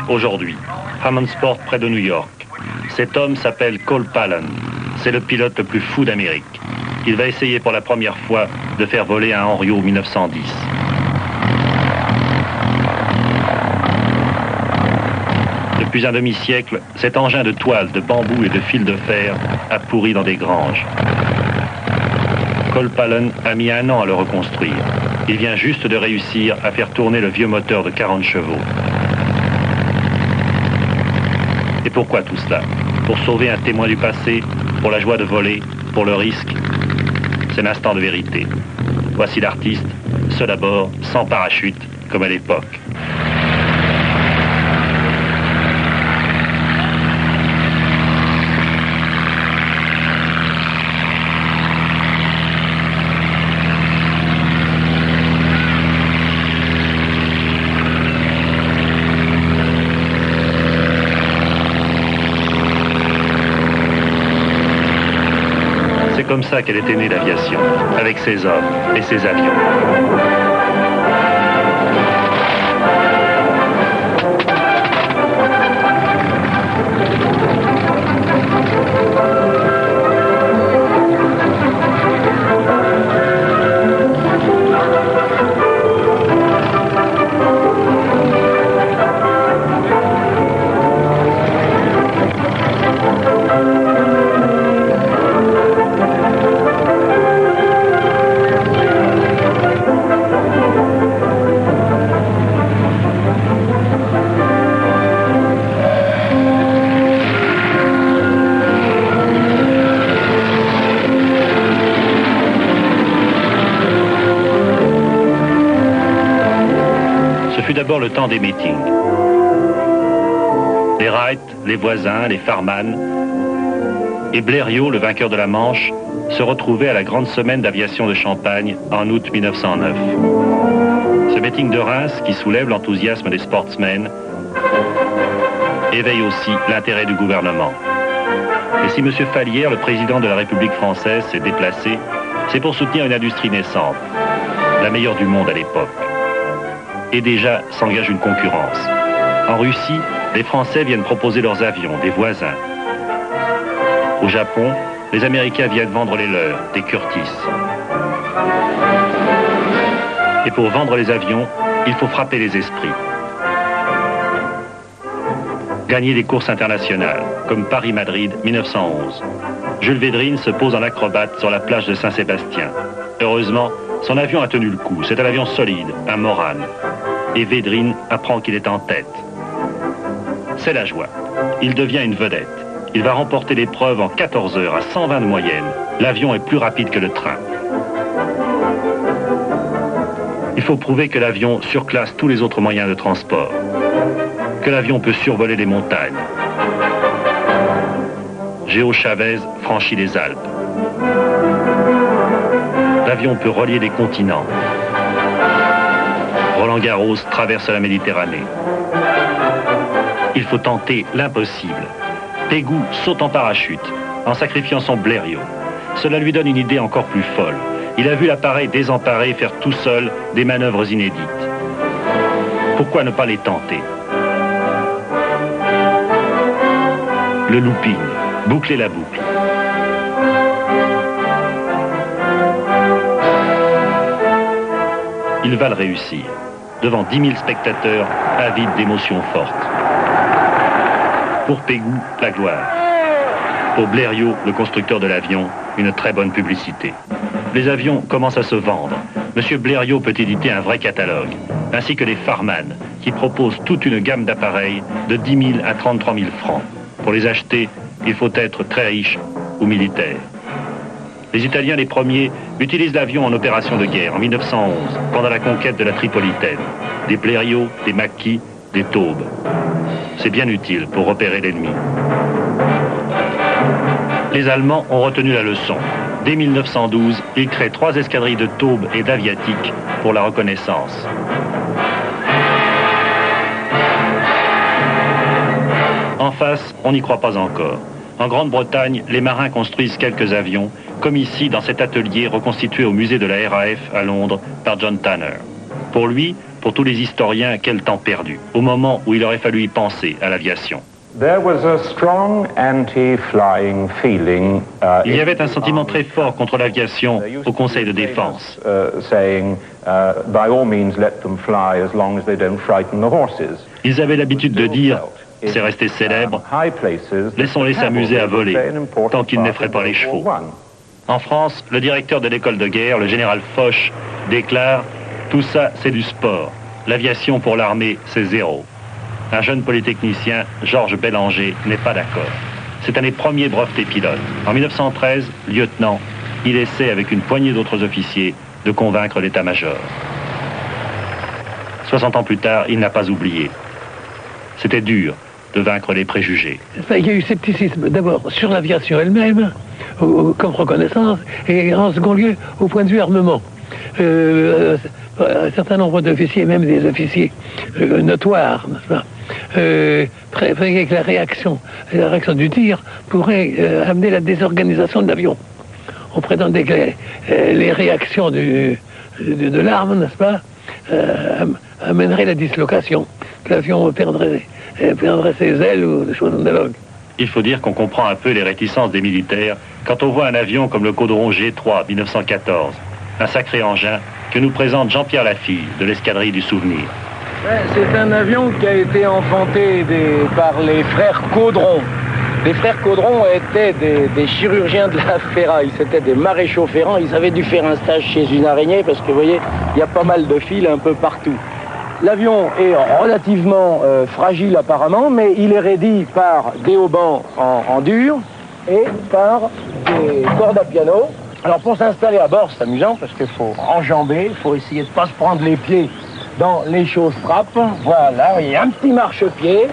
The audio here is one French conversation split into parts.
Aujourd'hui, Hammondsport près de New York. Cet homme s'appelle Cole Pallen. C'est le pilote le plus fou d'Amérique. Il va essayer pour la première fois de faire voler un Henriot 1910. Depuis un demi-siècle, cet engin de toile, de bambou et de fil de fer a pourri dans des granges. Cole Pallen a mis 1 an à le reconstruire. Il vient juste de réussir à faire tourner le vieux moteur de 40 chevaux. Et pourquoi tout cela? Pour sauver un témoin du passé, pour la joie de voler, pour le risque. C'est l'instant de vérité. Voici l'artiste, seul à bord, sans parachute, comme à l'époque. C'est comme ça qu'elle était née, l'aviation, avec ses hommes et ses avions. Ce fut d'abord le temps des meetings. Les Wright, les voisins, les Farman et Blériot, le vainqueur de la Manche, se retrouvaient à la grande semaine d'aviation de Champagne en août 1909. Ce meeting de Reims, qui soulève l'enthousiasme des sportsmen, éveille aussi l'intérêt du gouvernement. Et si M. Fallières, le président de la République française, s'est déplacé, c'est pour soutenir une industrie naissante, la meilleure du monde à l'époque. Et déjà s'engage une concurrence. En Russie, les Français viennent proposer leurs avions, des voisins. Au Japon, les Américains viennent vendre les leurs, des Curtiss. Et pour vendre les avions, il faut frapper les esprits. Gagner des courses internationales, comme Paris-Madrid 1911. Jules Védrine se pose en acrobate sur la plage de Saint-Sébastien. Heureusement, son avion a tenu le coup. C'est un avion solide, un Morane. Et Védrine apprend qu'il est en tête. C'est la joie. Il devient une vedette. Il va remporter l'épreuve en 14 heures à 120 de moyenne. L'avion est plus rapide que le train. Il faut prouver que l'avion surclasse tous les autres moyens de transport. Que l'avion peut survoler les montagnes. Géo Chavez franchit les Alpes. L'avion peut relier les continents. Roland Garros traverse la Méditerranée. Il faut tenter l'impossible. Pégou saute en parachute, en sacrifiant son Blériot. Cela lui donne une idée encore plus folle. Il a vu l'appareil désemparé faire tout seul des manœuvres inédites. Pourquoi ne pas les tenter? Le looping, boucler la boucle. Il va le réussir, devant 10 000 spectateurs avides d'émotions fortes. Pour Pégou, la gloire. Pour Blériot, le constructeur de l'avion, une très bonne publicité. Les avions commencent à se vendre. Monsieur Blériot peut éditer un vrai catalogue, ainsi que les Farman, qui proposent toute une gamme d'appareils de 10 000 à 33 000 francs. Pour les acheter, il faut être très riche ou militaire. Les Italiens, les premiers, utilisent l'avion en opération de guerre en 1911, pendant la conquête de la Tripolitaine. Des Blériot, des Macchi, des Taubes. C'est bien utile pour repérer l'ennemi. Les Allemands ont retenu la leçon. Dès 1912, ils créent 3 escadrilles de Taubes et d'Aviatique pour la reconnaissance. En face, on n'y croit pas encore. En Grande-Bretagne, les marins construisent quelques avions, comme ici dans cet atelier reconstitué au musée de la RAF à Londres par John Tanner. Pour lui, Pour tous les historiens, quel temps perdu, au moment où il aurait fallu y penser à l'aviation. Il y avait un sentiment très fort contre l'aviation au Conseil de défense. Ils avaient l'habitude de dire, c'est resté célèbre, laissons-les s'amuser à voler, tant qu'ils n'effraient pas les chevaux. En France, le directeur de l'école de guerre, le général Foch, déclare « Tout ça, c'est du sport. L'aviation pour l'armée, c'est zéro. » Un jeune polytechnicien, Georges Bélanger, n'est pas d'accord. C'est un des premiers brevetés pilotes. En 1913, lieutenant, il essaie avec une poignée d'autres officiers de convaincre l'état-major. 60 ans plus tard, il n'a pas oublié. C'était dur de vaincre les préjugés. Il y a eu scepticisme d'abord sur l'aviation elle-même, comme reconnaissance, et en second lieu, au point de vue armement. Un certain nombre d'officiers, même des officiers notoires, n'est-ce pas, prévoyaient que la réaction du tir pourrait amener la désorganisation de l'avion. On prétendait que les réactions de l'arme, n'est-ce pas, amèneraient la dislocation, que l'avion perdrait ses ailes ou des choses analogues. Il faut dire qu'on comprend un peu les réticences des militaires quand on voit un avion comme le Caudron G3 1914, un sacré engin que nous présente Jean-Pierre Lafille de l'escadrille du Souvenir. C'est un avion qui a été enfanté par les frères Caudron. Les frères Caudron étaient des chirurgiens de la ferraille, c'était des maréchaux ferrants. Ils avaient dû faire un stage chez une araignée parce que vous voyez, il y a pas mal de fils un peu partout. L'avion est relativement fragile apparemment, mais il est raidi par des haubans en dur et par des cordes à piano. Alors pour s'installer à bord, c'est amusant parce qu'il faut enjamber, il faut essayer de ne pas se prendre les pieds dans les chausses-trappes. Voilà, il y a un petit marchepied.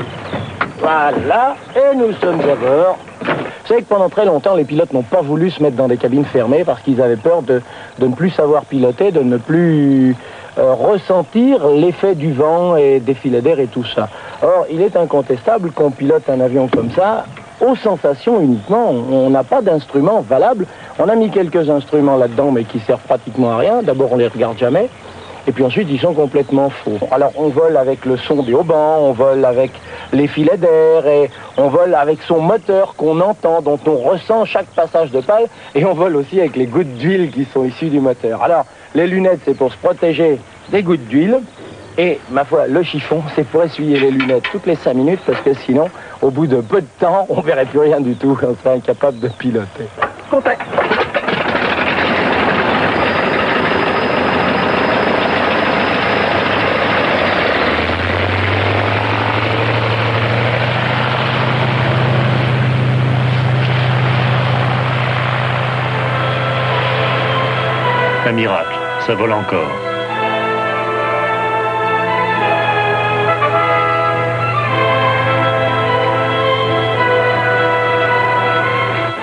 Voilà, et nous sommes à bord. Vous savez que pendant très longtemps, les pilotes n'ont pas voulu se mettre dans des cabines fermées parce qu'ils avaient peur de ne plus savoir piloter, de ne plus ressentir l'effet du vent et des filets d'air et tout ça. Or, il est incontestable qu'on pilote un avion comme ça aux sensations uniquement. On n'a pas d'instruments valables. On a mis quelques instruments là-dedans, mais qui servent pratiquement à rien. D'abord, on les regarde jamais. Et puis ensuite, ils sont complètement faux. Alors, on vole avec le son des haubans, on vole avec les filets d'air, et on vole avec son moteur qu'on entend, dont on ressent chaque passage de pale, et on vole aussi avec les gouttes d'huile qui sont issues du moteur. Alors, les lunettes, c'est pour se protéger des gouttes d'huile, et, ma foi, le chiffon, c'est pour essuyer les lunettes toutes les 5 minutes, parce que sinon, au bout de peu de temps, on verrait plus rien du tout, on serait incapable de piloter. Contact! Un miracle, ça vole encore.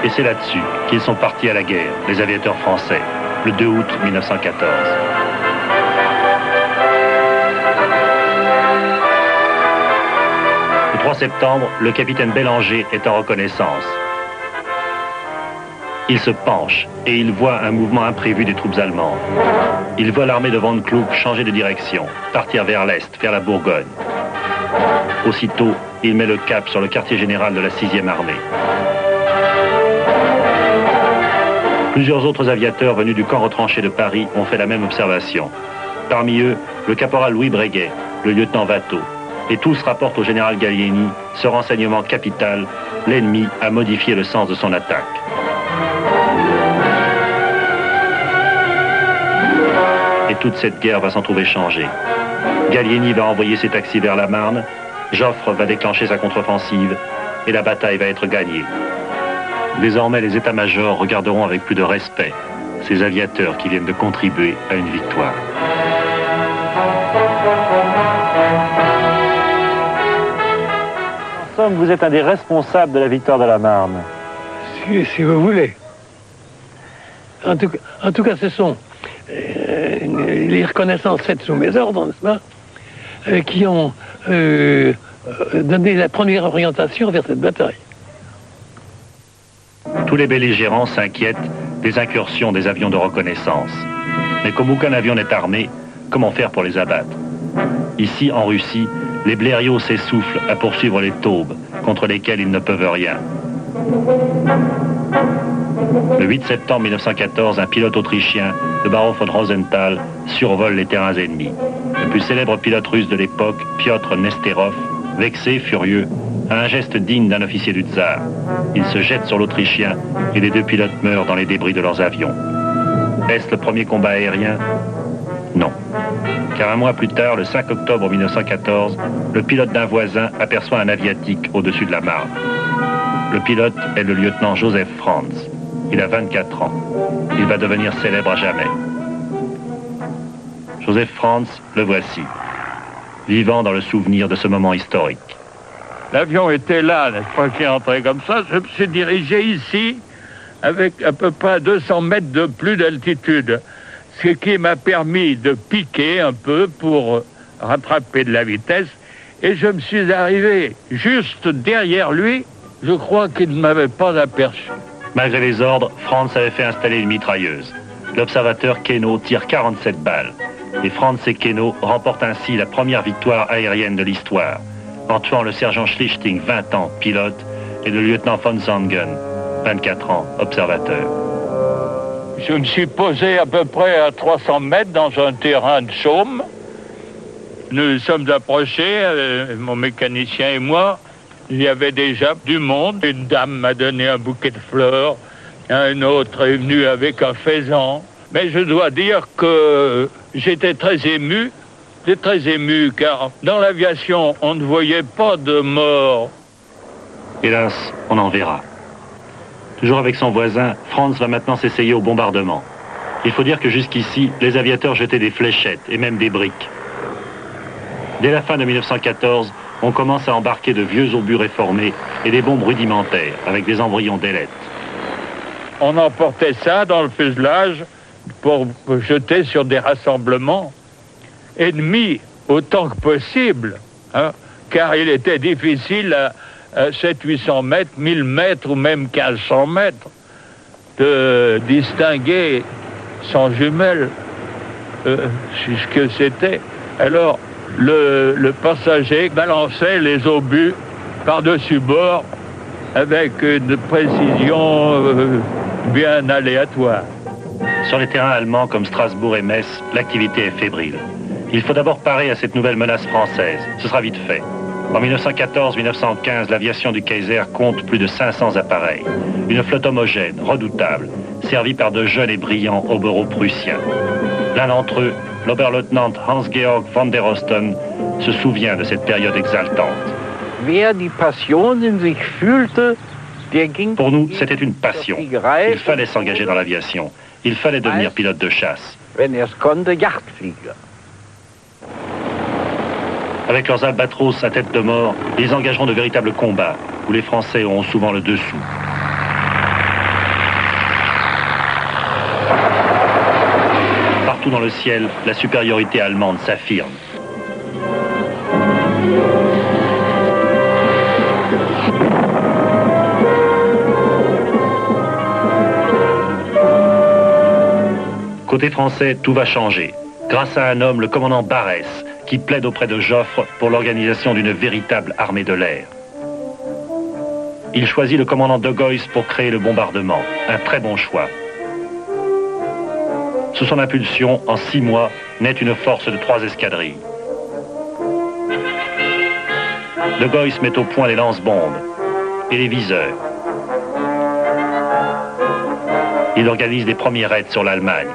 Et c'est là-dessus qu'ils sont partis à la guerre, les aviateurs français, le 2 août 1914. Le 3 septembre, le capitaine Bélanger est en reconnaissance. Il se penche et il voit un mouvement imprévu des troupes allemandes. Il voit l'armée de Von Kluck changer de direction, partir vers l'est, vers la Bourgogne. Aussitôt, il met le cap sur le quartier général de la 6e armée. Plusieurs autres aviateurs venus du camp retranché de Paris ont fait la même observation. Parmi eux, le caporal Louis Breguet, le lieutenant Watteau. Et tous rapportent au général Gallieni ce renseignement capital: l'ennemi a modifié le sens de son attaque. Et toute cette guerre va s'en trouver changée. Gallieni va envoyer ses taxis vers la Marne, Joffre va déclencher sa contre-offensive, et la bataille va être gagnée. Désormais, les états-majors regarderont avec plus de respect ces aviateurs qui viennent de contribuer à une victoire. En somme, vous êtes un des responsables de la victoire de la Marne. Si vous voulez. En tout cas, ce sont les reconnaissances faites sous mes ordres, n'est-ce pas, qui ont donné la première orientation vers cette bataille. Tous les belligérants s'inquiètent des incursions des avions de reconnaissance. Mais comme aucun avion n'est armé, comment faire pour les abattre? Ici, en Russie, les blériots s'essoufflent à poursuivre les taubes, contre lesquelles ils ne peuvent rien. Le 8 septembre 1914, un pilote autrichien, le baron von Rosenthal, survole les terrains ennemis. Le plus célèbre pilote russe de l'époque, Piotr Nesterov, vexé, furieux, a un geste digne d'un officier du tsar. Il se jette sur l'Autrichien et les deux pilotes meurent dans les débris de leurs avions. Est-ce le premier combat aérien? Non. Car un mois plus tard, le 5 octobre 1914, le pilote d'un voisin aperçoit un aviatique au-dessus de la Marne. Le pilote est le lieutenant Joseph Franz. Il a 24 ans. Il va devenir célèbre à jamais. Joseph Franz, le voici, vivant dans le souvenir de ce moment historique. L'avion était là, n'est-ce pas, qui est entré comme ça. Je me suis dirigé ici, avec à peu près 200 mètres de plus d'altitude, ce qui m'a permis de piquer un peu pour rattraper de la vitesse. Et je me suis arrivé juste derrière lui. Je crois qu'il ne m'avait pas aperçu. Malgré les ordres, Franz avait fait installer une mitrailleuse. L'observateur Queneau tire 47 balles. Et Franz et Queneau remportent ainsi la première victoire aérienne de l'histoire, en tuant le sergent Schlichting, 20 ans, pilote, et le lieutenant von Zangen, 24 ans, observateur. Je me suis posé à peu près à 300 mètres dans un terrain de chaume. Nous sommes approchés, mon mécanicien et moi. Il y avait déjà du monde. Une dame m'a donné un bouquet de fleurs. Un autre est venu avec un faisan. Mais je dois dire que j'étais très ému. J'étais très ému car dans l'aviation, on ne voyait pas de mort. Hélas, on en verra. Toujours avec son voisin, Franz va maintenant s'essayer au bombardement. Il faut dire que jusqu'ici, les aviateurs jetaient des fléchettes et même des briques. Dès la fin de 1914, on commence à embarquer de vieux obus réformés et des bombes rudimentaires avec des embryons d'ailettes. On emportait ça dans le fuselage pour jeter sur des rassemblements ennemis autant que possible, hein, car il était difficile à 700-800 mètres, 1000 mètres ou même 1500 mètres de distinguer sans jumelles ce que c'était. Alors, le passager balançait les obus par-dessus bord avec une précision bien aléatoire. Sur les terrains allemands comme Strasbourg et Metz, l'activité est fébrile. Il faut d'abord parer à cette nouvelle menace française. Ce sera vite fait. En 1914-1915, l'aviation du Kaiser compte plus de 500 appareils. Une flotte homogène, redoutable, servie par de jeunes et brillants Oberau-Prussiens. L'un d'entre eux, l'Oberleutnant Hans-Georg von der Osten, se souvient de cette période exaltante. Pour nous, c'était une passion. Il fallait s'engager dans l'aviation. Il fallait devenir pilote de chasse. Avec leurs albatros à tête de mort, ils engageront de véritables combats, où les Français auront souvent le dessous. Partout dans le ciel, la supériorité allemande s'affirme. Côté français, tout va changer. Grâce à un homme, le commandant Barès, qui plaide auprès de Joffre pour l'organisation d'une véritable armée de l'air. Il choisit le commandant de Geuss pour créer le bombardement. Un très bon choix. Sous son impulsion, en 6 mois, naît une force de 3 escadrilles. De Geuss met au point les lance-bombes et les viseurs. Il organise des premiers raids sur l'Allemagne.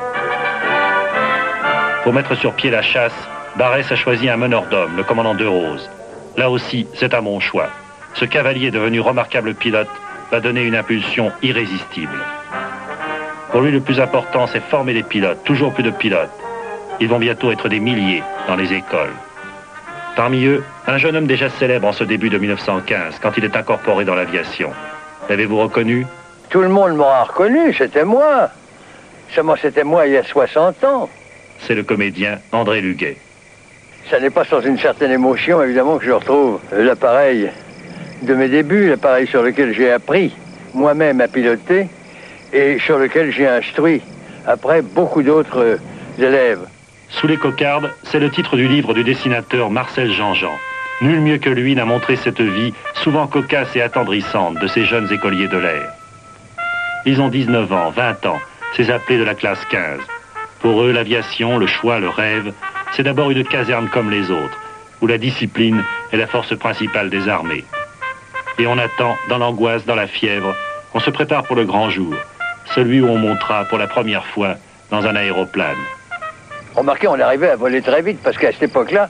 Pour mettre sur pied la chasse, Barès a choisi un meneur d'hommes, le commandant de Rose. Là aussi, c'est un bon choix. Ce cavalier devenu remarquable pilote va donner une impulsion irrésistible. Pour lui, le plus important, c'est former des pilotes, toujours plus de pilotes. Ils vont bientôt être des milliers dans les écoles. Parmi eux, un jeune homme déjà célèbre en ce début de 1915, quand il est incorporé dans l'aviation. L'avez-vous reconnu? Tout le monde m'aura reconnu, c'était moi. Seulement, c'était moi il y a 60 ans. C'est le comédien André Luguet. Ça n'est pas sans une certaine émotion, évidemment, que je retrouve l'appareil de mes débuts, l'appareil sur lequel j'ai appris moi-même à piloter et sur lequel j'ai instruit après beaucoup d'autres élèves. Sous les cocardes, c'est le titre du livre du dessinateur Marcel Jean-Jean. Nul mieux que lui n'a montré cette vie, souvent cocasse et attendrissante, de ces jeunes écoliers de l'air. Ils ont 19 ans, 20 ans, ces appelés de la classe 15. Pour eux, l'aviation, le choix, le rêve, c'est d'abord une caserne comme les autres, où la discipline est la force principale des armées. Et on attend, dans l'angoisse, dans la fièvre, on se prépare pour le grand jour, celui où on montera pour la première fois dans un aéroplane. Remarquez, on arrivait à voler très vite, parce qu'à cette époque-là,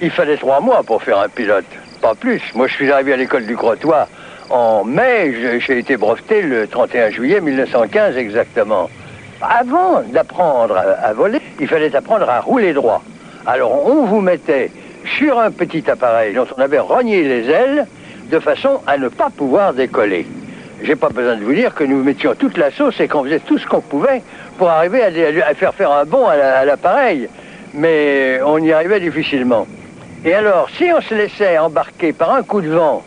il fallait 3 mois pour faire un pilote, pas plus. Moi, je suis arrivé à l'école du Crotoy en mai, j'ai été breveté le 31 juillet 1915 exactement. Avant d'apprendre à voler, il fallait apprendre à rouler droit. Alors, on vous mettait sur un petit appareil dont on avait rogné les ailes, de façon à ne pas pouvoir décoller. J'ai pas besoin de vous dire que nous mettions toute la sauce et qu'on faisait tout ce qu'on pouvait pour arriver à faire un bond à l'appareil. Mais on y arrivait difficilement. Et alors, si on se laissait embarquer par un coup de vent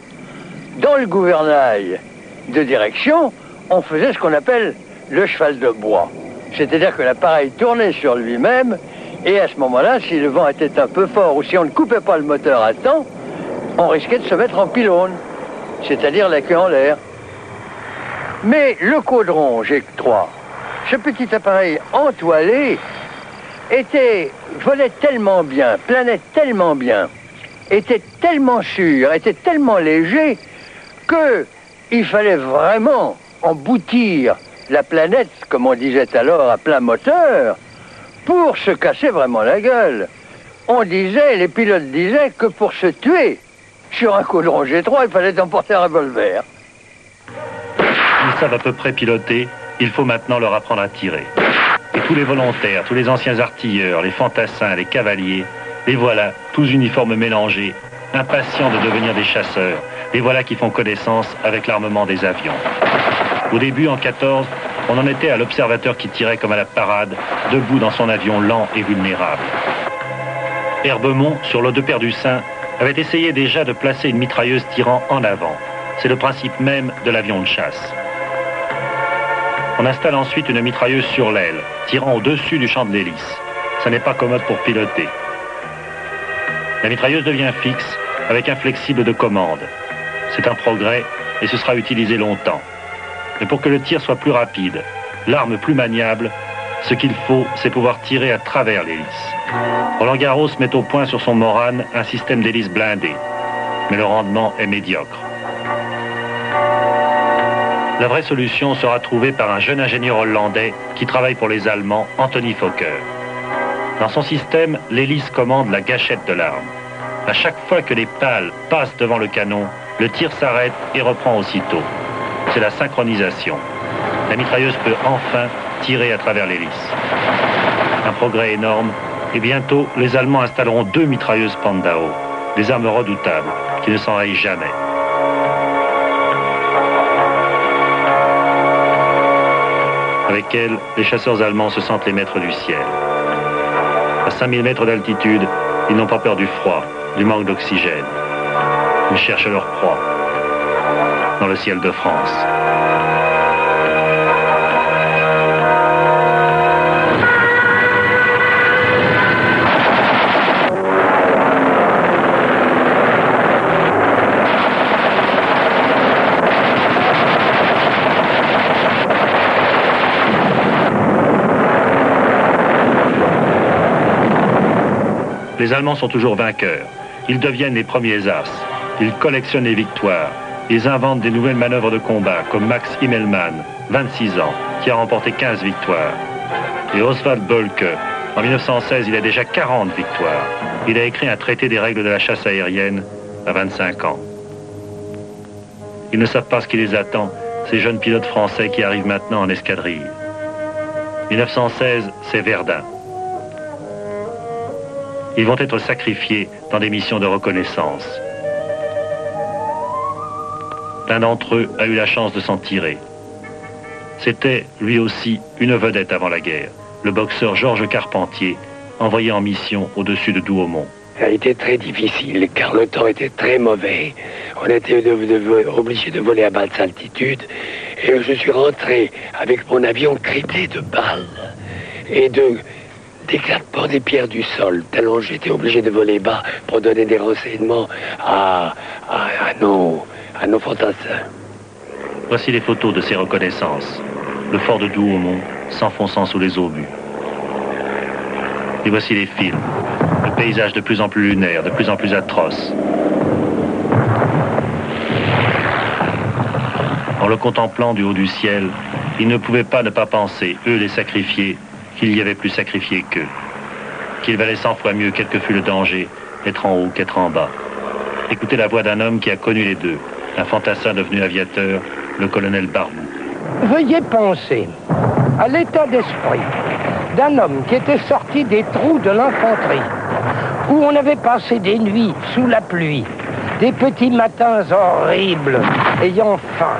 dans le gouvernail de direction, on faisait ce qu'on appelle le cheval de bois. C'est-à-dire que l'appareil tournait sur lui-même, et à ce moment-là, si le vent était un peu fort ou si on ne coupait pas le moteur à temps, on risquait de se mettre en pylône, c'est-à-dire la queue en l'air. Mais le caudron G3, ce petit appareil entoilé, volait tellement bien, planait tellement bien, était tellement sûr, était tellement léger, qu'il fallait vraiment emboutir la planète, comme on disait alors, à plein moteur, pour se casser vraiment la gueule. On disait, les pilotes disaient que pour se tuer sur un caudron G3, il fallait emporter un revolver. Ils savent à peu près piloter, il faut maintenant leur apprendre à tirer. Et tous les volontaires, tous les anciens artilleurs, les fantassins, les cavaliers, les voilà, tous uniformes mélangés, impatients de devenir des chasseurs. Les voilà qui font connaissance avec l'armement des avions. Au début, en 14, on en était à l'observateur qui tirait comme à la parade, debout dans son avion lent et vulnérable. Herbemont, sur l'eau de Perdussin, avait essayé déjà de placer une mitrailleuse tirant en avant. C'est le principe même de l'avion de chasse. On installe ensuite une mitrailleuse sur l'aile, tirant au-dessus du champ de l'hélice. Ça n'est pas commode pour piloter. La mitrailleuse devient fixe, avec un flexible de commande. C'est un progrès, et ce sera utilisé longtemps. Mais pour que le tir soit plus rapide, l'arme plus maniable, ce qu'il faut, c'est pouvoir tirer à travers l'hélice. Roland Garros met au point sur son Morane un système d'hélice blindée, mais le rendement est médiocre. La vraie solution sera trouvée par un jeune ingénieur hollandais qui travaille pour les Allemands, Anthony Fokker. Dans son système, l'hélice commande la gâchette de l'arme. À chaque fois que les pales passent devant le canon, le tir s'arrête et reprend aussitôt. C'est la synchronisation. La mitrailleuse peut enfin tirer à travers l'hélice. Un progrès énorme, et bientôt, les Allemands installeront 2 mitrailleuses Pandau, des armes redoutables, qui ne s'enrayent jamais. Avec elles, les chasseurs allemands se sentent les maîtres du ciel. À 5000 mètres d'altitude, ils n'ont pas peur du froid, du manque d'oxygène. Ils cherchent leur proie dans le ciel de France. Les Allemands sont toujours vainqueurs. Ils deviennent les premiers as. Ils collectionnent les victoires. Ils inventent des nouvelles manœuvres de combat, comme Max Himmelmann, 26 ans, qui a remporté 15 victoires. Et Oswald Bölke, en 1916, il a déjà 40 victoires. Il a écrit un traité des règles de la chasse aérienne à 25 ans. Ils ne savent pas ce qui les attend, ces jeunes pilotes français qui arrivent maintenant en escadrille. 1916, c'est Verdun. Ils vont être sacrifiés dans des missions de reconnaissance. L'un d'entre eux a eu la chance de s'en tirer. C'était, lui aussi, une vedette avant la guerre, le boxeur Georges Carpentier, envoyé en mission au-dessus de Douaumont. Ça a été très difficile, car le temps était très mauvais. On était obligé de voler à basse altitude, et je suis rentré avec mon avion criblé de balles et de d'éclatement des pierres du sol. Tellement j'étais obligé de voler bas pour donner des renseignements à nos fantassins. Voici les photos de ces reconnaissances. Le fort de Douaumont s'enfonçant sous les obus. Et voici les films. Le paysage de plus en plus lunaire, de plus en plus atroce. En le contemplant du haut du ciel, ils ne pouvaient pas ne pas penser, eux les sacrifiés, qu'il y avait plus sacrifié qu'eux. Qu'il valait 100 fois mieux, quel que fût le danger, être en haut qu'être en bas. Écoutez la voix d'un homme qui a connu les deux, un fantassin devenu aviateur, le colonel Barbou. Veuillez penser à l'état d'esprit d'un homme qui était sorti des trous de l'infanterie, où on avait passé des nuits sous la pluie, des petits matins horribles, ayant faim,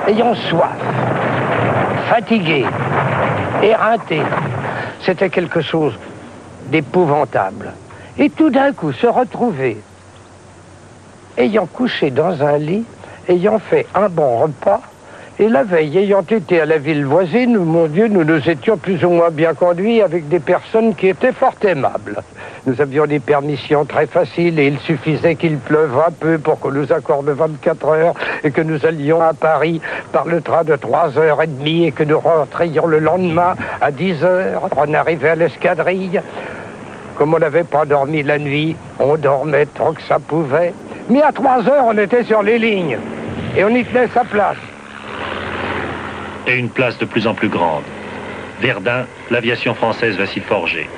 ayant soif, fatigué, éreinté. C'était quelque chose d'épouvantable. Et tout d'un coup, se retrouver, ayant couché dans un lit, ayant fait un bon repas, et la veille, ayant été à la ville voisine, mon Dieu, nous nous étions plus ou moins bien conduits avec des personnes qui étaient fort aimables. Nous avions des permissions très faciles et il suffisait qu'il pleuve un peu pour qu'on nous accorde 24 heures et que nous allions à Paris par le train de 3h30 et que nous rentrions le lendemain à 10h. On arrivait à l'escadrille. Comme on n'avait pas dormi la nuit, on dormait tant que ça pouvait. Mais à 3h, on était sur les lignes et on y tenait sa place. Et une place de plus en plus grande. Verdun, l'aviation française va s'y forger.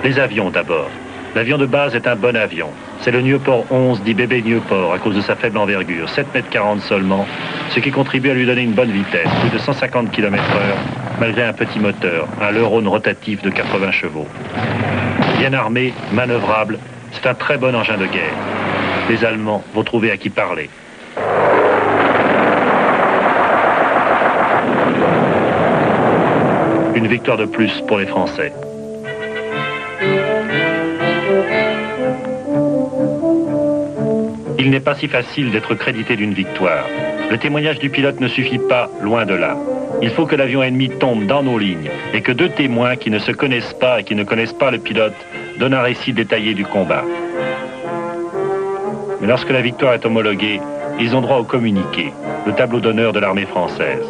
Les avions d'abord. L'avion de base est un bon avion. C'est le Nieuport 11, dit bébé Nieuport, à cause de sa faible envergure, 7,40 m seulement, ce qui contribue à lui donner une bonne vitesse, plus de 150 km/h, malgré un petit moteur, un Leurone rotatif de 80 chevaux. Bien armé, manœuvrable, c'est un très bon engin de guerre. Les Allemands vont trouver à qui parler. Une victoire de plus pour les Français. Il n'est pas si facile d'être crédité d'une victoire. Le témoignage du pilote ne suffit pas, loin de là. Il faut que l'avion ennemi tombe dans nos lignes et que deux témoins qui ne se connaissent pas et qui ne connaissent pas le pilote donnent un récit détaillé du combat. Mais lorsque la victoire est homologuée, ils ont droit au communiqué, le tableau d'honneur de l'armée française.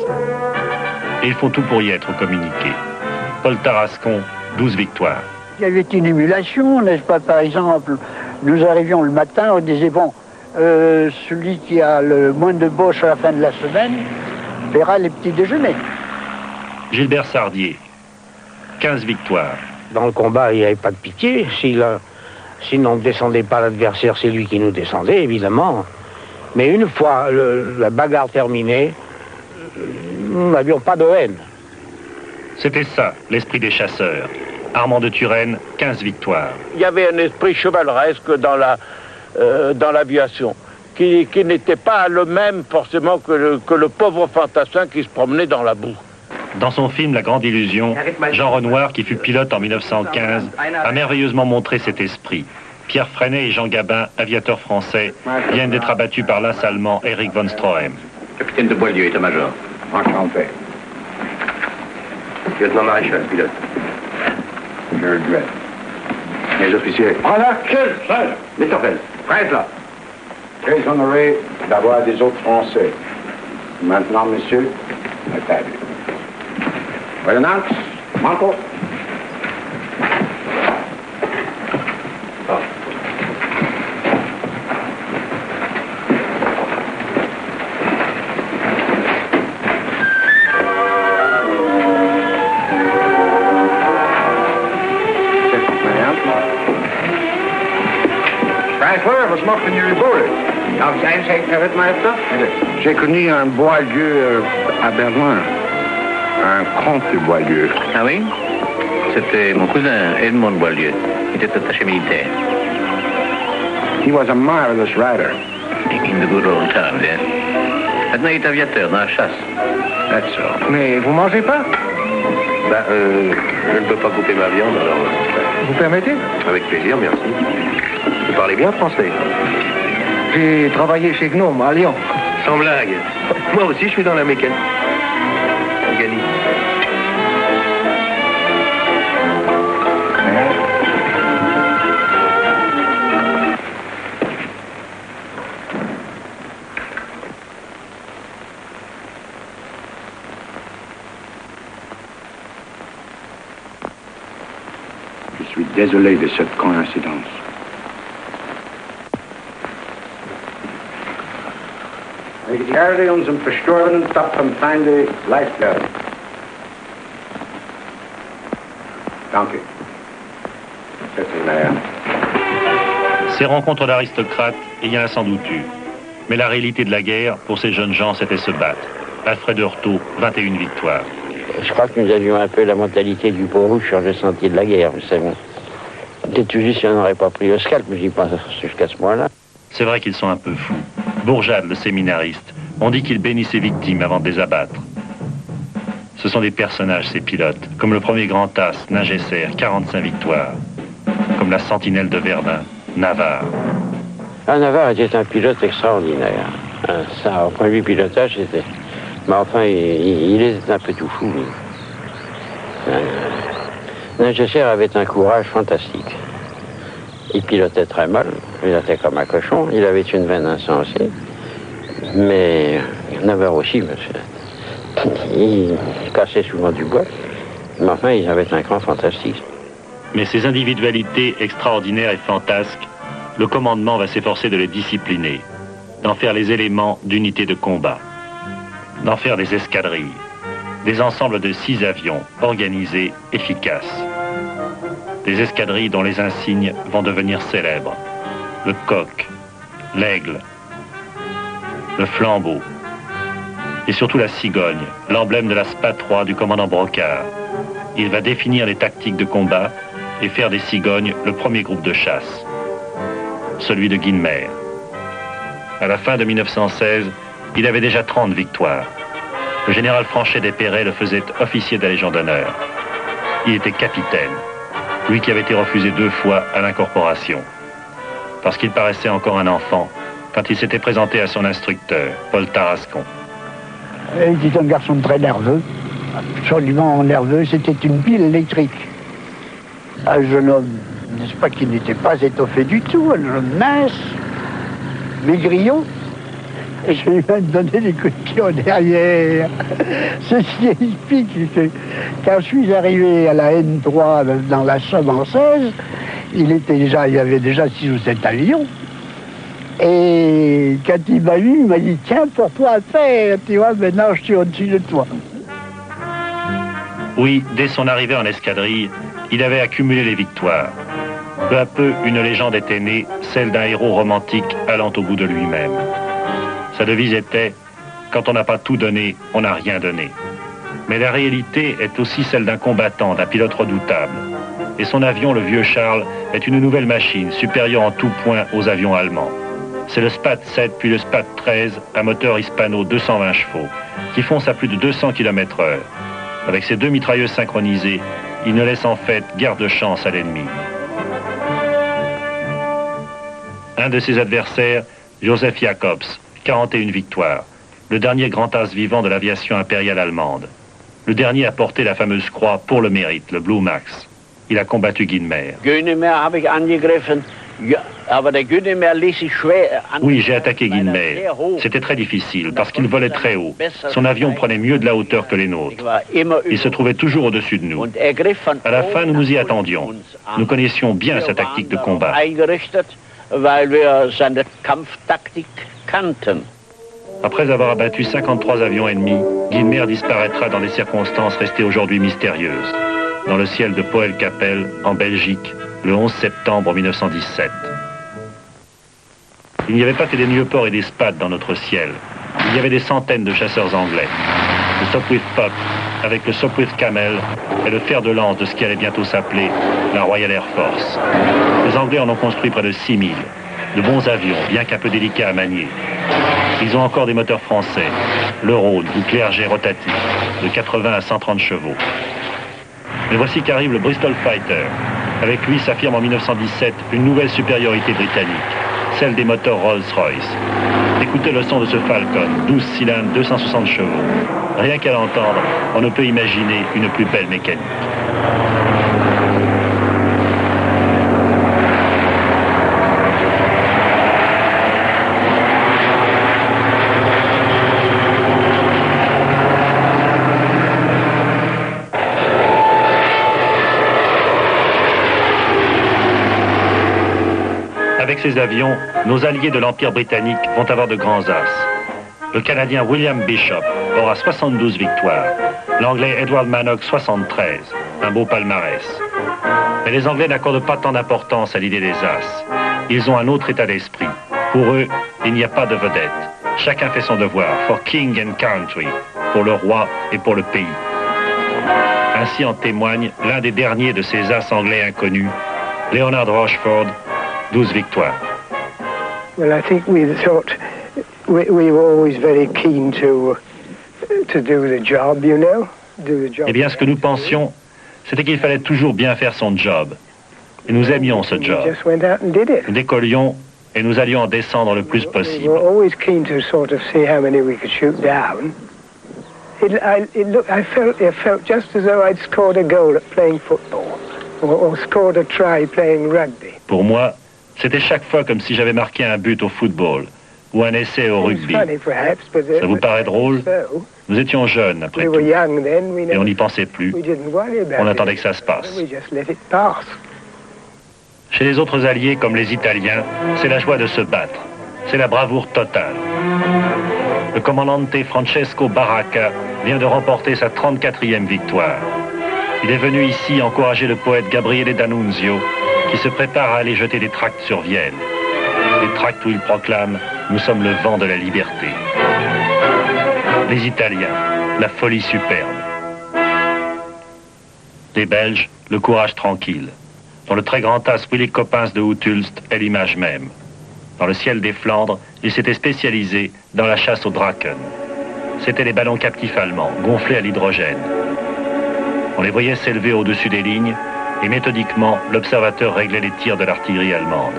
Et ils font tout pour y être au communiqué. Paul Tarascon, 12 victoires. Il y avait une émulation, n'est-ce pas? Par exemple, nous arrivions le matin, on disait, bon, celui qui a le moins de boches à la fin de la semaine verra les petits déjeuners. Gilbert Sardier, 15 victoires. Dans le combat, il n'y avait pas de pitié. Si on ne descendait pas l'adversaire, c'est lui qui nous descendait, évidemment. Mais une fois la bagarre terminée, nous n'avions pas de haine. C'était ça, l'esprit des chasseurs. Armand de Turenne, 15 victoires. Il y avait un esprit chevaleresque dans l'aviation, qui n'était pas le même forcément que le pauvre fantassin qui se promenait dans la boue. Dans son film La Grande Illusion, Jean Renoir, qui fut pilote en 1915, a merveilleusement montré cet esprit. Pierre Freinet et Jean Gabin, aviateurs français, viennent d'être abattus par l'as allemand Erich von Stroheim. Capitaine de Boileau, état-major. Enchanté. Lieutenant maréchal, pilote. Je regrette. Les officiers. En laquelle salle? Mitterfeld, prête là. Très honoré d'avoir des autres Français. Maintenant, monsieur, la table. Voyonnance, Manco. Was mocht in jullie boeren? Nou, zijn zeker het meester? J'ai connu un Boileau à Berlin. Un comte de Boileau. Ah oui? C'était mon cousin Edmond Boileau. Il était attaché militaire. He was a marvelous rider. In the good old times, yes. Maintenant, il est aviateur dans la chasse. That's so. Mais vous mangez pas? Je ne peux pas couper ma viande, alors... Vous permettez? Avec plaisir, merci. Vous parlez bien français? J'ai travaillé chez Gnome, à Lyon. Sans blague. Moi aussi, je suis dans la mécanique. suis désolé de cette coïncidence. Die Erde unserem verstorbenen tapferen Feinde leicht werden. Danke. Setz näher. Ces rencontres d'aristocrates, il y en a sans doute eu. Mais la réalité de la guerre, pour ces jeunes gens, c'était se battre. Alfred Heurtaud, 21 victoires. Je crois que nous avions un peu la mentalité du Peau-Rouge sur le sentier de la guerre, vous savez. Peut-être juste si on n'aurait pas pris le scalp, mais j'y pense jusqu'à ce moment-là. C'est vrai qu'ils sont un peu fous. Bourjade, le séminariste, on dit qu'il bénit ses victimes avant de les abattre. Ce sont des personnages, ces pilotes, comme le premier grand as, Ningesser, 45 victoires. Comme la sentinelle de Verdun, Navarre. Navarre était un pilote extraordinaire. Ça, au point de vue pilotage, c'était... Mais enfin, il était un peu tout fou. Ningesser avait un courage fantastique. Il pilotait très mal, il était comme un cochon, il avait une veine insensée. Mais Navarre aussi, il cassait souvent du bois. Mais enfin, il avait un cran fantastique. Mais ces individualités extraordinaires et fantasques, le commandement va s'efforcer de les discipliner, d'en faire les éléments d'unité de combat, d'en faire des escadrilles, des ensembles de 6 avions organisés, efficaces. Des escadrilles dont les insignes vont devenir célèbres. Le coq, l'aigle, le flambeau, et surtout la cigogne, l'emblème de la SPA 3 du commandant Brocard. Il va définir les tactiques de combat et faire des cigognes le premier groupe de chasse, celui de Guinemer. À la fin de 1916, il avait déjà 30 victoires. Le général Franchet d'Épéret le faisait officier de la Légion d'honneur. Il était capitaine, lui qui avait été refusé 2 fois à l'incorporation, parce qu'il paraissait encore un enfant quand il s'était présenté à son instructeur, Paul Tarascon. Il était un garçon très nerveux, absolument nerveux, c'était une pile électrique. Un jeune homme, n'est-ce pas, qui n'était pas étoffé du tout, un jeune homme mince, maigrion, et je lui ai donné des coups de pied derrière. Ceci explique que quand je suis arrivé à la N3 dans la Somme en 16, il y avait déjà 6 ou 7 avions. Et quand il m'a vu, il m'a dit, tiens, pour toi à faire, tu vois, maintenant je suis au-dessus de toi. Oui, dès son arrivée en escadrille, il avait accumulé les victoires. Peu à peu, une légende était née, celle d'un héros romantique allant au bout de lui-même. Sa devise était « Quand on n'a pas tout donné, on n'a rien donné ». Mais la réalité est aussi celle d'un combattant, d'un pilote redoutable. Et son avion, le vieux Charles, est une nouvelle machine, supérieure en tout point aux avions allemands. C'est le SPAT 7 puis le SPAT 13 à moteur hispano 220 chevaux, qui fonce à plus de 200 km/h. Avec ses 2 mitrailleuses synchronisées, il ne laisse en fait guère de chance à l'ennemi. Un de ses adversaires, Joseph Jacobs, 41 victoires, le dernier grand as vivant de l'aviation impériale allemande. Le dernier a porté la fameuse croix pour le mérite, le Blue Max. Il a combattu Guinemer. Oui, j'ai attaqué Guinemer. C'était très difficile parce qu'il volait très haut. Son avion prenait mieux de la hauteur que les nôtres. Il se trouvait toujours au-dessus de nous. À la fin, nous nous y attendions. Nous connaissions bien sa tactique de combat. Après avoir abattu 53 avions ennemis, Guinemer disparaîtra dans des circonstances restées aujourd'hui mystérieuses, dans le ciel de Poelcapelle, en Belgique, le 11 septembre 1917. Il n'y avait pas que des Nieuport et des Spad dans notre ciel. Il y avait des centaines de chasseurs anglais. Le Sopwith Pup, avec le Sopwith Camel, est le fer de lance de ce qui allait bientôt s'appeler la Royal Air Force. Les Anglais en ont construit près de 6000. De bons avions, bien qu'un peu délicats à manier. Ils ont encore des moteurs français, le Rhône ou Clerget rotatif, de 80 à 130 chevaux. Mais voici qu'arrive le Bristol Fighter. Avec lui s'affirme en 1917 une nouvelle supériorité britannique, celle des moteurs Rolls-Royce. Écoutez le son de ce Falcon, 12 cylindres, 260 chevaux. Rien qu'à l'entendre, on ne peut imaginer une plus belle mécanique. ces avions, nos alliés de l'Empire britannique vont avoir de grands as. Le Canadien William Bishop aura 72 victoires, l'Anglais Edward Manock 73, un beau palmarès. Mais les Anglais n'accordent pas tant d'importance à l'idée des as. Ils ont un autre état d'esprit. Pour eux, il n'y a pas de vedette. Chacun fait son devoir, for king and country, pour le roi et pour le pays. Ainsi en témoigne l'un des derniers de ces as anglais inconnus, Leonard Rochford, 12 victoires. Well, I think we thought we were always very keen to do the job, you know, do the job. Eh bien, ce que nous pensions, c'était qu'il fallait toujours bien faire son job. Et nous aimions ce job. We just went out and did it. Nous décollions et nous allions en descendre le plus We possible. were always keen to sort of see how many we could shoot down. I felt just as though I'd scored a goal at playing football, or scored a try playing rugby. Pour moi, c'était chaque fois comme si j'avais marqué un but au football ou un essai au rugby. Funny, perhaps, but Ça vous paraît drôle? Nous étions jeunes après we were tout, young then. et on n'y pensait plus. We didn't worry about On it. attendait que ça se passe. We just let it pass. Chez les autres alliés, comme les Italiens, c'est la joie de se battre. C'est la bravoure totale. Le commandante Francesco Baracca vient de remporter sa 34e victoire. Il est venu ici encourager le poète Gabriele D'Annunzio, qui se prépare à aller jeter des tracts sur Vienne. Des tracts où il proclame « Nous sommes le vent de la liberté ». Les Italiens, la folie superbe. Les Belges, le courage tranquille. Dans le très grand as Willy Coppens de Houthulst est l'image même. Dans le ciel des Flandres, il s'était spécialisé dans la chasse aux Draken. C'étaient les ballons captifs allemands, gonflés à l'hydrogène. On les voyait s'élever au-dessus des lignes, et méthodiquement, l'observateur réglait les tirs de l'artillerie allemande.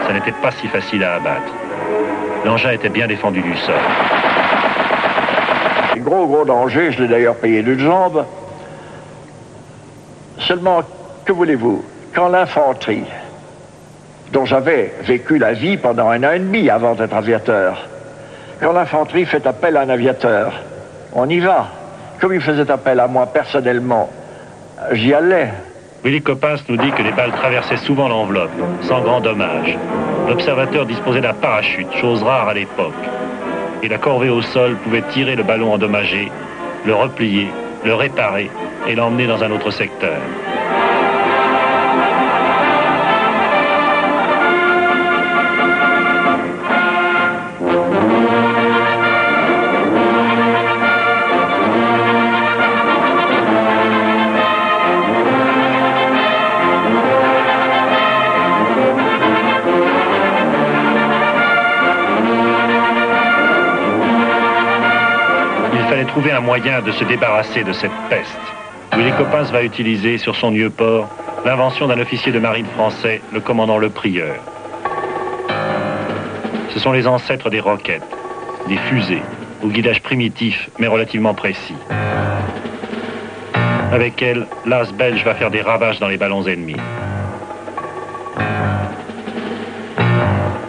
Ça n'était pas si facile à abattre. L'engin était bien défendu du sol. Gros danger, je l'ai d'ailleurs payé d'une jambe. Seulement, que voulez-vous, quand l'infanterie, dont j'avais vécu la vie pendant 1 an et demi avant d'être aviateur, quand l'infanterie fait appel à un aviateur, on y va. Comme il faisait appel à moi personnellement, j'y allais. Willy Coppens nous dit que les balles traversaient souvent l'enveloppe, sans grand dommage. L'observateur disposait d'un parachute, chose rare à l'époque. Et la corvée au sol pouvait tirer le ballon endommagé, le replier, le réparer et l'emmener dans un autre secteur. Trouver un moyen de se débarrasser de cette peste. Willy Coppens va utiliser sur son Nieuport l'invention d'un officier de marine français, le commandant Le Prieur. Ce sont les ancêtres des roquettes, des fusées, au guidage primitif mais relativement précis. Avec elles, l'as belge va faire des ravages dans les ballons ennemis.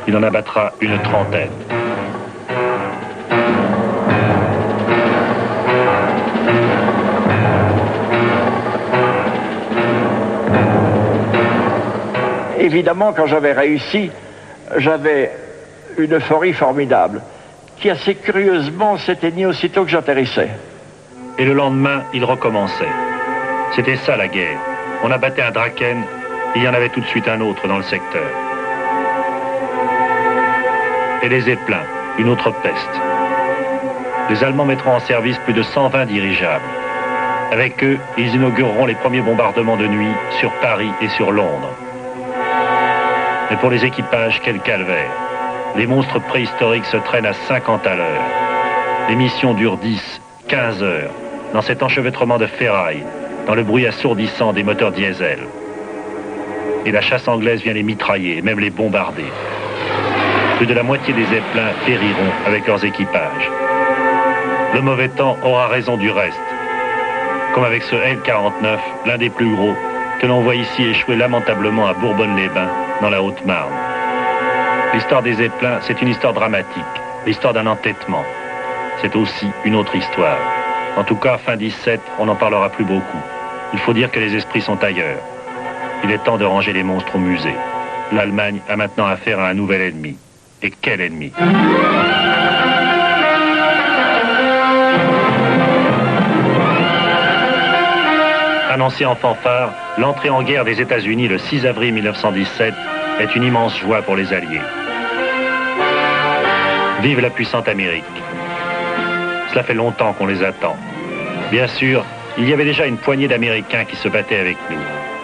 Il en abattra une trentaine. Évidemment, quand j'avais réussi, j'avais une euphorie formidable, qui assez curieusement s'éteignait aussitôt que j'atterrissais. Et le lendemain, il recommençait. C'était ça la guerre. On abattait un Draken, et il y en avait tout de suite un autre dans le secteur. Et les Zeppelins, une autre peste. Les Allemands mettront en service plus de 120 dirigeables. Avec eux, ils inaugureront les premiers bombardements de nuit sur Paris et sur Londres. Mais pour les équipages, quel calvaire. Les monstres préhistoriques se traînent à 50 à l'heure. Les missions durent 10, 15 heures, dans cet enchevêtrement de ferraille, dans le bruit assourdissant des moteurs diesel. Et la chasse anglaise vient les mitrailler, même les bombarder. Plus de la moitié des Zeppelins périront avec leurs équipages. Le mauvais temps aura raison du reste. Comme avec ce L-49, l'un des plus gros, que l'on voit ici échouer lamentablement à Bourbonne-les-Bains, dans la Haute-Marne. L'histoire des Zeppelins, c'est une histoire dramatique, l'histoire d'un entêtement. C'est aussi une autre histoire. En tout cas, fin 17, on n'en parlera plus beaucoup. Il faut dire que les esprits sont ailleurs. Il est temps de ranger les monstres au musée. L'Allemagne a maintenant affaire à un nouvel ennemi. Et quel ennemi? Annoncé en fanfare, l'entrée en guerre des États-Unis le 6 avril 1917 est une immense joie pour les Alliés. Vive la puissante Amérique. Cela fait longtemps qu'on les attend. Bien sûr, il y avait déjà une poignée d'Américains qui se battaient avec nous.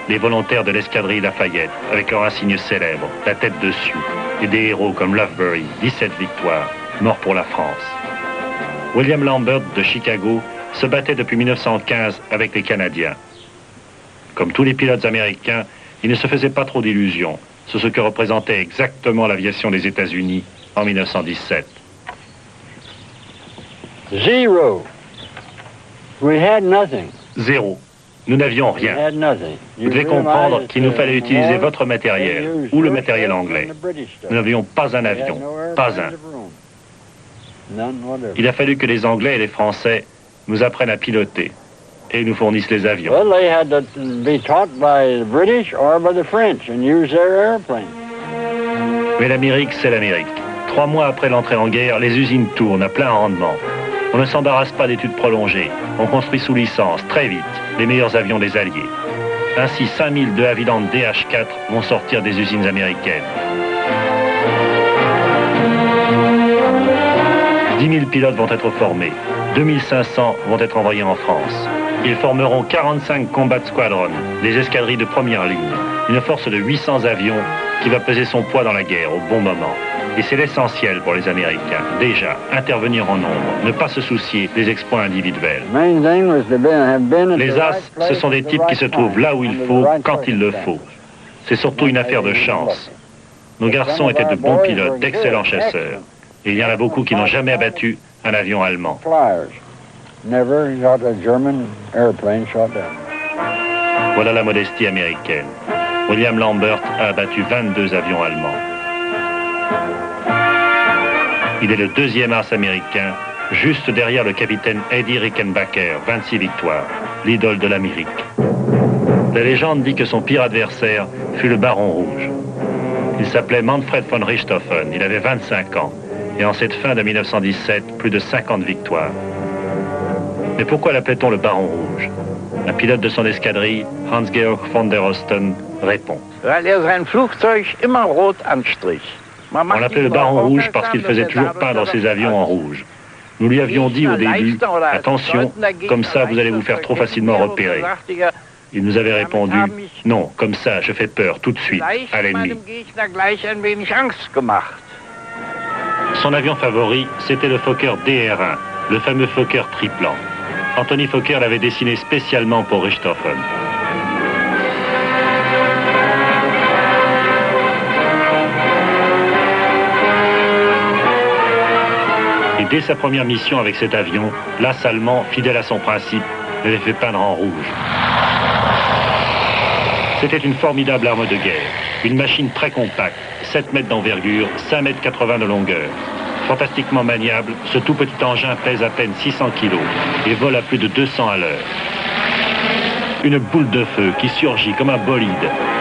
Les volontaires de l'escadrille Lafayette, avec leur insigne célèbre, la tête de Sioux, et des héros comme Lovebury, 17 victoires, morts pour la France. William Lambert de Chicago se battait depuis 1915 avec les Canadiens. Comme tous les pilotes américains, il ne se faisait pas trop d'illusions sur ce que représentait exactement l'aviation des États-Unis en 1917. Zero. We had nothing. Zéro. Nous n'avions rien. Vous devez comprendre qu'il nous fallait utiliser votre matériel ou le matériel anglais. Nous n'avions pas un avion, pas un. Il a fallu que les Anglais et les Français nous apprennent à piloter et nous fournissent les avions. Well, they had to be taught by the British or by the French and use their airplanes. Mais l'Amérique, c'est l'Amérique. 3 mois après l'entrée en guerre, les usines tournent à plein rendement. On ne s'embarrasse pas d'études prolongées. On construit sous licence, très vite, les meilleurs avions des Alliés. Ainsi, 5000 de Havilland DH-4 vont sortir des usines américaines. 10 000 pilotes vont être formés. 2500 vont être envoyés en France. Ils formeront 45 Combat Squadron, des escadrilles de première ligne. Une force de 800 avions qui va peser son poids dans la guerre au bon moment. Et c'est l'essentiel pour les Américains. Déjà, intervenir en nombre, ne pas se soucier des exploits individuels. Les As, ce sont des types qui se trouvent là où il faut, quand il le faut. C'est surtout une affaire de chance. Nos garçons étaient de bons pilotes, d'excellents chasseurs. Et il y en a beaucoup qui n'ont jamais abattu un avion allemand. Voilà la modestie américaine. William Lambert a abattu 22 avions allemands. Il est le 2e as américain, juste derrière le capitaine Eddie Rickenbacker, 26 victoires, l'idole de l'Amérique. La légende dit que son pire adversaire fut le Baron Rouge. Il s'appelait Manfred von Richthofen, il avait 25 ans, et en cette fin de 1917, plus de 50 victoires. Mais pourquoi l'appelait-on le Baron Rouge? Un pilote de son escadrille, Hans-Georg von der Osten, répond. On l'appelait le Baron Rouge parce qu'il faisait toujours peindre ses avions en rouge. Nous lui avions dit au début, attention, comme ça vous allez vous faire trop facilement repérer. Il nous avait répondu, non, comme ça je fais peur tout de suite à l'ennemi. Son avion favori, c'était le Fokker DR-1, le fameux Fokker triplan. Anthony Fokker l'avait dessiné spécialement pour Richthofen. Et dès sa première mission avec cet avion, l'as allemand, fidèle à son principe, l'avait fait peindre en rouge. C'était une formidable arme de guerre, une machine très compacte, 7 mètres d'envergure, 5 mètres 80 de longueur. Fantastiquement maniable, ce tout petit engin pèse à peine 600 kg et vole à plus de 200 à l'heure. Une boule de feu qui surgit comme un bolide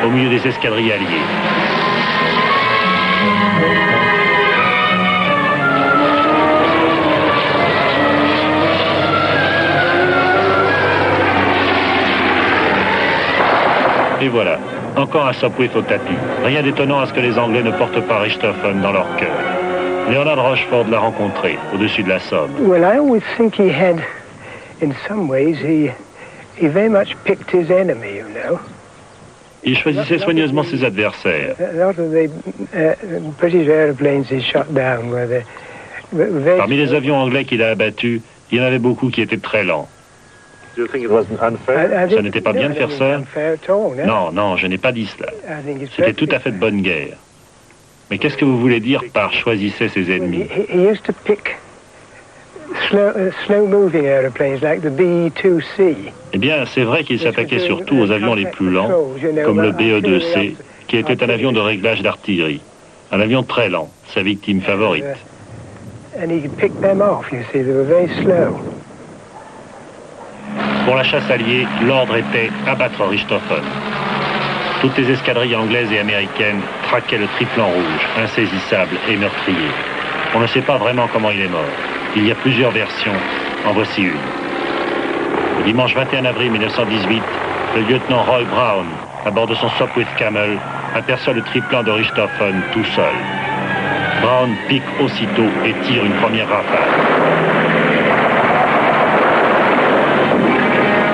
au milieu des escadrilles alliées. Et voilà, encore un Sopwith au tapis. Rien d'étonnant à ce que les Anglais ne portent pas Richthofen dans leur cœur. Leonard Rochefort l'a rencontré au-dessus de la Somme. Well, I always think he had, in some ways, he very much picked his enemy, you know. Il choisissait soigneusement ses adversaires. A lot of the British airplanes he shot down were Parmi les avions anglais qu'il a abattus, il y en avait beaucoup qui étaient très lents. Ce n'était pas bien de faire ça? Non, non, je n'ai pas dit cela. C'était tout à fait de bonne guerre. Mais qu'est-ce que vous voulez dire par choisissez ses ennemis? He used to pick slow-moving airplanes like the BE-2C. Eh bien, c'est vrai qu'il s'attaquait surtout aux avions les plus lents, comme le BE-2C, qui était un avion de réglage d'artillerie. Un avion très lent, sa victime favorite. And he could pick them off, you see, they were very slow. Pour la chasse alliée, l'ordre était abattre Richthofen. Toutes les escadrilles anglaises et américaines traquaient le triplan rouge, insaisissable et meurtrier. On ne sait pas vraiment comment il est mort. Il y a plusieurs versions, en voici une. Le dimanche 21 avril 1918, le lieutenant Roy Brown, à bord de son Sopwith Camel, aperçoit le triplan de Richthofen tout seul. Brown pique aussitôt et tire une première rafale.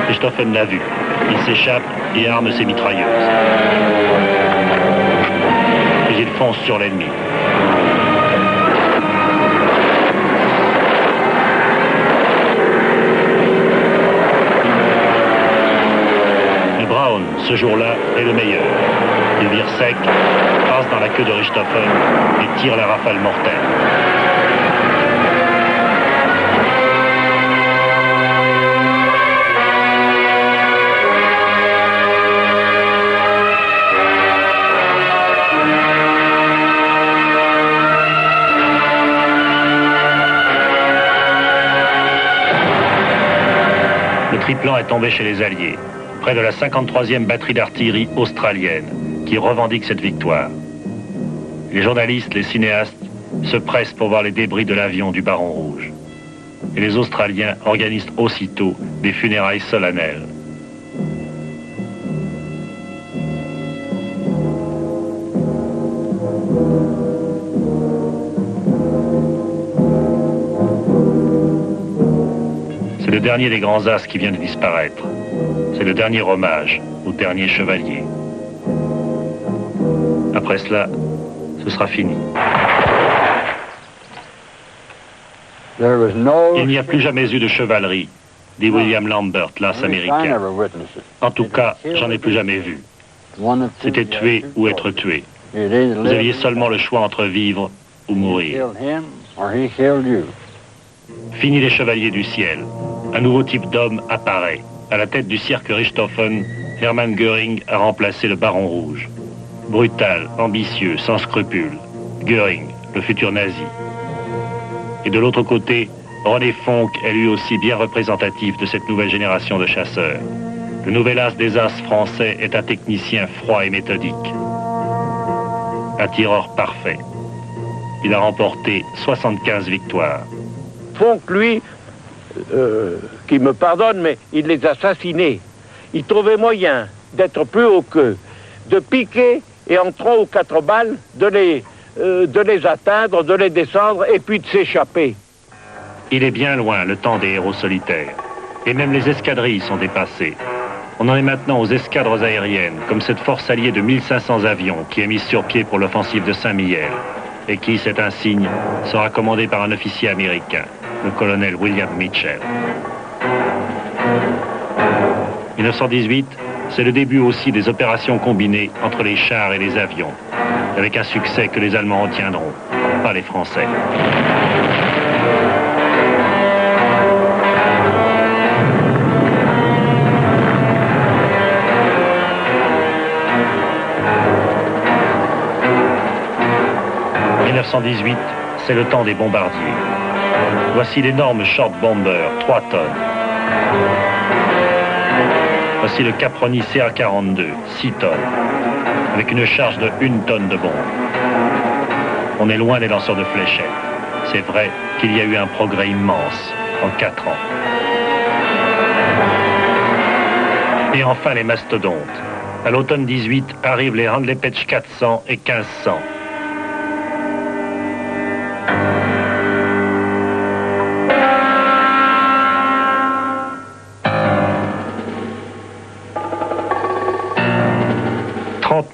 Richthofen l'a vu. Il s'échappe et arme ses mitrailleuses. Puis il fonce sur l'ennemi. Mais Brown, ce jour-là, est le meilleur. Il vire sec, passe dans la queue de Richthofen et tire la rafale mortelle. Le triplan est tombé chez les Alliés, près de la 53e batterie d'artillerie australienne, qui revendique cette victoire. Les journalistes, les cinéastes se pressent pour voir les débris de l'avion du Baron Rouge. Et les Australiens organisent aussitôt des funérailles solennelles. C'est le dernier des grands as qui vient de disparaître. C'est le dernier hommage au dernier chevalier. Après cela, ce sera fini. Il n'y a plus jamais eu de chevalerie, dit William Lambert, l'as américain. En tout cas, j'en ai plus jamais vu. C'était tuer ou être tué. Vous aviez seulement le choix entre vivre ou mourir. Fini les chevaliers du ciel. Un nouveau type d'homme apparaît. À la tête du cirque Richthofen, Hermann Göring a remplacé le Baron Rouge. Brutal, ambitieux, sans scrupules. Göring, le futur nazi. Et de l'autre côté, René Fonck est lui aussi bien représentatif de cette nouvelle génération de chasseurs. Le nouvel as des as français est un technicien froid et méthodique. Un tireur parfait. Il a remporté 75 victoires. Fonck, lui, qui me pardonne, mais il les assassinait. Il trouvait moyen d'être plus haut qu'eux, de piquer et en 3 ou 4 balles de les atteindre, de les descendre et puis de s'échapper. Il est bien loin le temps des héros solitaires. Et même les escadrilles sont dépassées. On en est maintenant aux escadres aériennes, comme cette force alliée de 1500 avions qui est mise sur pied pour l'offensive de Saint-Mihiel, et qui, c'est un signe, sera commandée par un officier américain, le colonel William Mitchell. 1918, c'est le début aussi des opérations combinées entre les chars et les avions, avec un succès que les Allemands retiendront, pas les Français. En 1918, c'est le temps des bombardiers. Voici l'énorme Short Bomber, 3 tonnes. Voici le Caproni CA-42, 6 tonnes, avec une charge de 1 tonne de bombes. On est loin des lanceurs de fléchettes. C'est vrai qu'il y a eu un progrès immense en 4 ans. Et enfin les mastodontes. À l'automne 18 arrivent les Handley Patch 400 et 1500.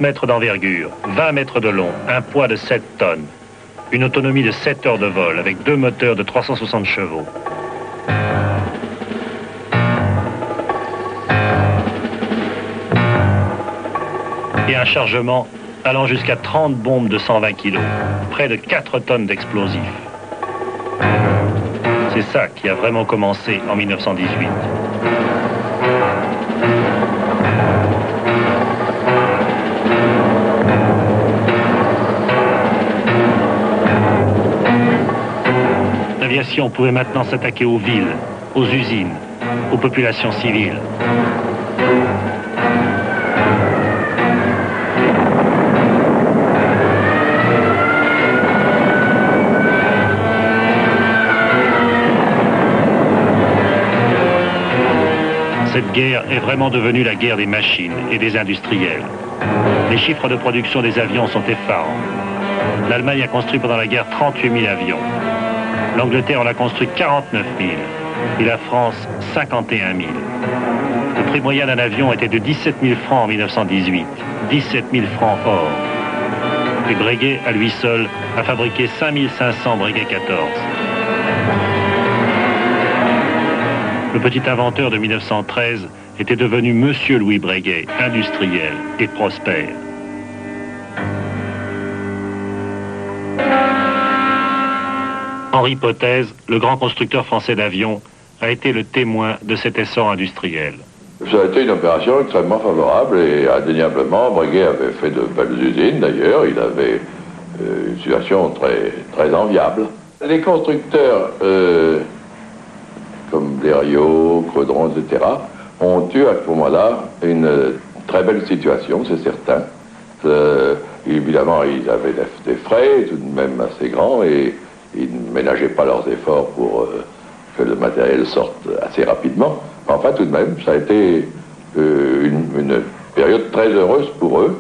Mètres d'envergure, 20 mètres de long, un poids de 7 tonnes, une autonomie de 7 heures de vol avec 2 moteurs de 360 chevaux. Et un chargement allant jusqu'à 30 bombes de 120 kg, près de 4 tonnes d'explosifs. C'est ça qui a vraiment commencé en 1918. L'aviation pouvait maintenant s'attaquer aux villes, aux usines, aux populations civiles. guerre est vraiment devenue la guerre des machines et des industriels. Les chiffres de production des avions sont effarants. L'Allemagne a construit pendant la guerre 38 000 avions. L'Angleterre en a construit 49 000. Et la France, 51 000. Le prix moyen d'un avion était de 17 000 francs en 1918. 17 000 francs or. Et Breguet, à lui seul, a fabriqué 5 500 Breguet 14. Le petit inventeur de 1913 était devenu Monsieur Louis Breguet, industriel et prospère. Henri Potez, le grand constructeur français d'avions, a été le témoin de cet essor industriel. Ça a été une opération extrêmement favorable et indéniablement, Breguet avait fait de belles usines d'ailleurs, il avait une situation très enviable. Les constructeurs comme Blériot, Caudron, etc., ont eu à ce moment-là une très belle situation, c'est certain. Évidemment, ils avaient des frais tout de même assez grands et ils ne ménageaient pas leurs efforts pour que le matériel sorte assez rapidement. Enfin, tout de même, ça a été une période très heureuse pour eux,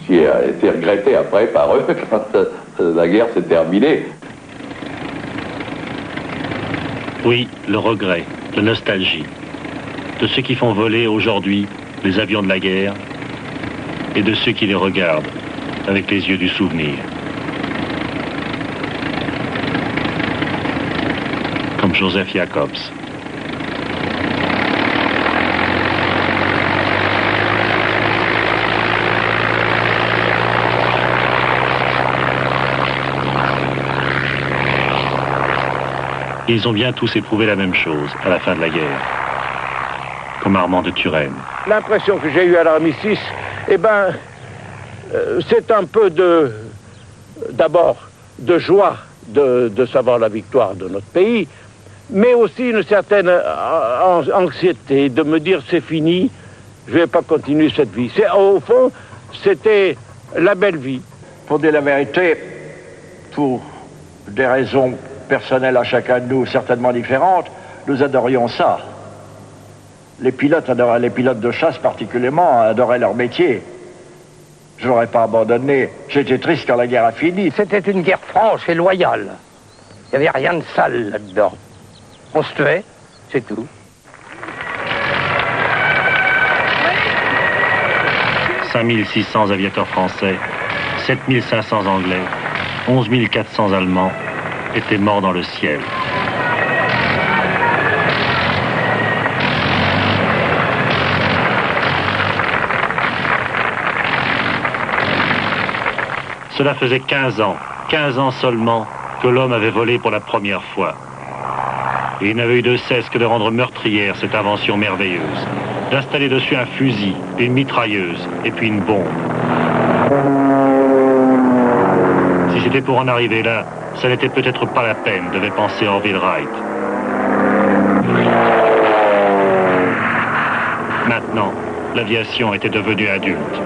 qui a été regrettée après par eux quand la guerre s'est terminée. Oui, le regret, la nostalgie, de ceux qui font voler aujourd'hui les avions de la guerre et de ceux qui les regardent avec les yeux du souvenir. Comme Joseph Jacobs. Ils ont bien tous éprouvé la même chose à la fin de la guerre, comme Armand de Turenne. L'impression que j'ai eue à l'armistice, c'est un peu d'abord de joie de savoir la victoire de notre pays, mais aussi une certaine anxiété de me dire c'est fini, je ne vais pas continuer cette vie. Au fond, c'était la belle vie. Pour dire la vérité, pour des raisons personnelles à chacun de nous, certainement différentes, nous adorions ça. Les pilotes de chasse particulièrement adoraient leur métier. Je n'aurais pas abandonné. J'étais triste quand la guerre a fini. C'était une guerre franche et loyale. Il n'y avait rien de sale là-dedans. On se tuait, c'est tout. « 5 600 aviateurs français, 7 500 anglais, 11 400 allemands étaient morts dans le ciel. Cela faisait 15 ans seulement, que l'homme avait volé pour la première fois. Et il n'avait eu de cesse que de rendre meurtrière cette invention merveilleuse, d'installer dessus un fusil, une mitrailleuse et puis une bombe. Si c'était pour en arriver là, ça n'était peut-être pas la peine, devait penser Orville Wright. Maintenant, l'aviation était devenue adulte.